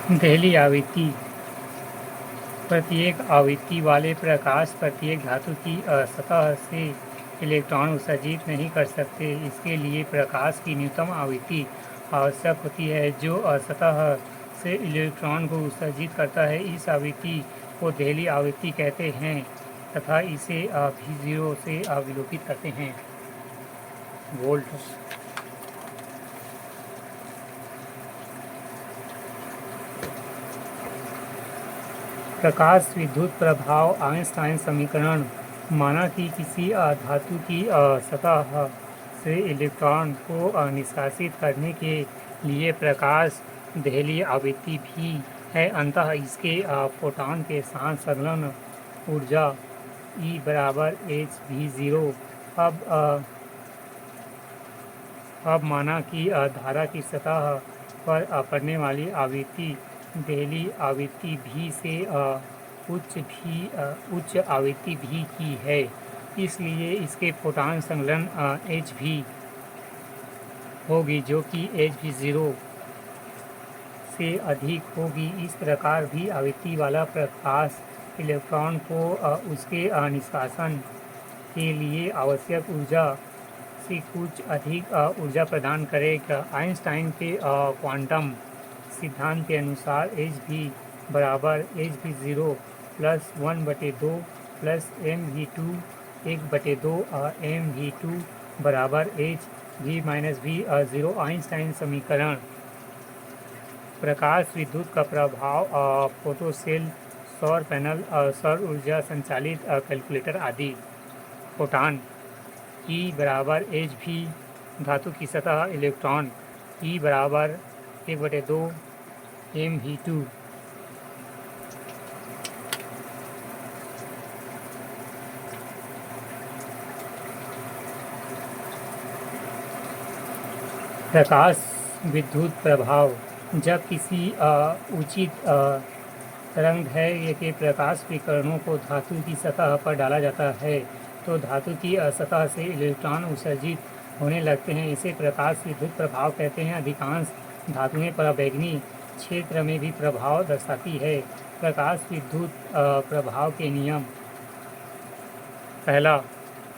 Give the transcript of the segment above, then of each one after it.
दहली आवृत्ति प्रत्येक आवृत्ति वाले प्रकाश प्रत्येक धातु की सतह से इलेक्ट्रॉन उत्सर्जित नहीं कर सकते। इसके लिए प्रकाश की न्यूनतम आवृत्ति आवश्यक होती है जो सतह से इलेक्ट्रॉन को उत्सर्जित करता है। इस आवृत्ति को दहली आवृत्ति कहते हैं तथा इसे V0 से विलोपित करते हैं। वोल्ट प्रकाश विद्युत प्रभाव आइंस्टाइन समीकरण। माना कि किसी धातु की सतह से इलेक्ट्रॉन को निष्कासित करने के लिए प्रकाश दहली आवृत्ति भी है। अंततः इसके फोटॉन के साथ संलग्न ऊर्जा E बराबर hv0। अब माना कि धारा की सतह पर पड़ने वाली आवृत्ति दहली आवृत्ति भी से उच्च आवृत्ति भी की है, इसलिए इसके फोटॉन संलग्न h भी होगी जो कि hv0 से अधिक होगी। इस प्रकार भी आवृत्ति वाला प्रकाश इलेक्ट्रॉन को उसके निष्कासन के लिए आवश्यक ऊर्जा से कुछ अधिक ऊर्जा प्रदान करेगा। आइंस्टाइन के क्वांटम सिद्धांत के अनुसार h भी बराबर hv0 plus 1/2 plus mv2 1/2 mv2 बराबर hv-v0। आइंस्टाइन समीकरण। प्रकाश विद्युत का प्रभाव फोटोसेल सौर पैनल सौर ऊर्जा संचालित कैलकुलेटर आदि। फोटॉन E बराबर hv धातु की सतह इलेक्ट्रॉन E बराबर 1/2 mv2। प्रकाश विद्युत प्रभाव। जब किसी उचित तरंगदैर्घ्य के प्रकाश विकिरणों को धातु की सतह पर डाला जाता है तो धातु की सतह से इलेक्ट्रॉन उत्सर्जित होने लगते हैं। इसे प्रकाश विद्युत प्रभाव कहते हैं। अधिकांश धातुएं पराबैंगनी क्षेत्र में भी प्रभाव दर्शाती है। प्रकाश विद्युत प्रभाव के नियम। पहला,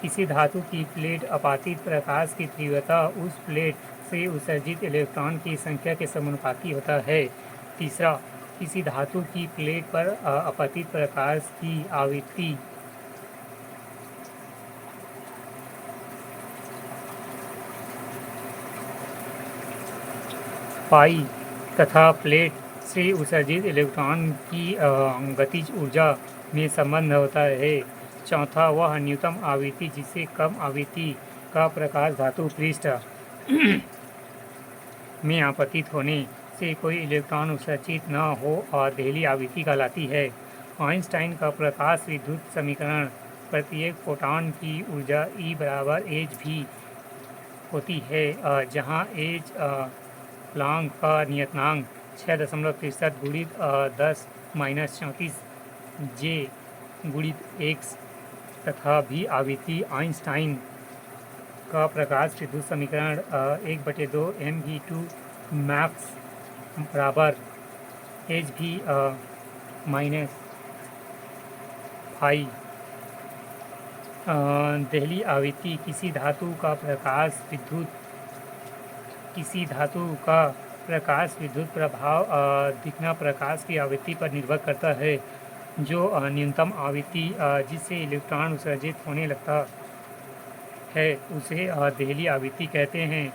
किसी धातु की प्लेट आपातित प्रकाश की तीव्रता उस प्लेट से उत्सर्जित इलेक्ट्रॉन की संख्या के समानुपाती होता है। तीसरा, किसी धातु की प्लेट पर आपतित प्रकाश की आवृत्ति पाई तथा प्लेट से उत्सर्जित इलेक्ट्रॉन की गतिज ऊर्जा में संबंध होता है। चौथा, वह न्यूनतम आवृत्ति जिससे कम आवृत्ति का प्रकाश धातु पृष्ठ में आपतित होने से कोई इलेक्ट्रॉन उत्सर्जित न हो और दहली आवृत्ति कहलाती है। आइंस्टाइन का प्रकाश विद्युत समीकरण। प्रत्येक फोटॉन की ऊर्जा E बराबर hv होती है जहाँ h प्लांक का नियतांक 6.63 गुणित 10-34 J गुणित x तथा भी आवृत्ति। आइंस्टाइन का प्रकाश विद्युत समीकरण 1/2 mv2 मैक्स बराबर hv माइनस फाई। दहली आवृत्ति। किसी धातु का प्रकाश विद्युत प्रभाव दिखना प्रकाश की आवृत्ति पर निर्भर करता है। जो न्यूनतम आवृत्ति जिससे इलेक्ट्रॉन उत्सर्जित होने लगता है उसे दहली आवृत्ति कहते हैं।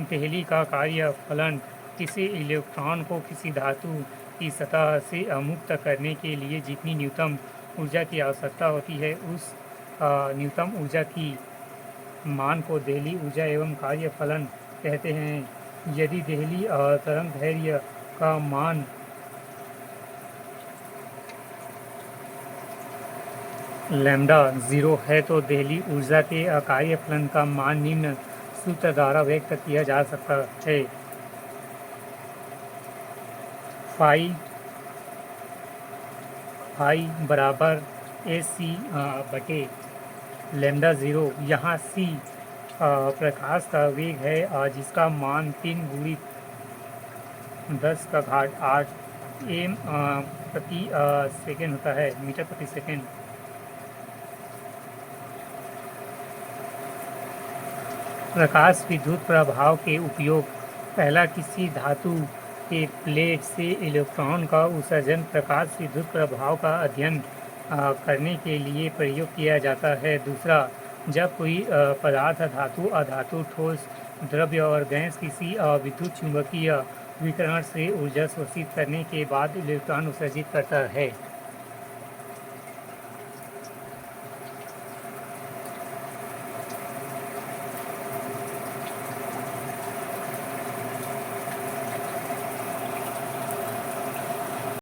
दहली का कार्य फलन किसी इलेक्ट्रॉन को किसी धातु की सतह से मुक्त करने के लिए जितनी न्यूनतम ऊर्जा की आवश्यकता होती है उस न्यूनतम ऊर्जा की मान को दहली ऊर्जा एवं कार्य फलन कहते हैं। यदि दहली तरंगदैर्घ्य का मान लैम्डा 0 है तो दहली ऊर्जा के कार्य फलन का मान निम्न सूत्र द्वारा व्यक्त किया जा सकता है। फाई बराबर AC बटे लैम्डा 0। यहाँ C प्रकाश का वेग है जिसका मान 3 × 10⁸ एम प्रति सेकेंड होता है, मीटर प्रति सेकेंड। प्रकाश विद्युत प्रभाव के उपयोग। पहला, किसी धातु के प्लेट से इलेक्ट्रॉन का उत्सर्जन प्रकाश विद्युत प्रभाव का अध्ययन करने के लिए प्रयोग किया जाता है। दूसरा, जब कोई पदार्थ, धातु, अधातु, ठोस, द्रव्य और गैस किसी विद्युत चुंबकीय विकिरण से ऊर्जा शोषित करने के बाद इलेक्ट्रॉन उत्सर्जित करता है।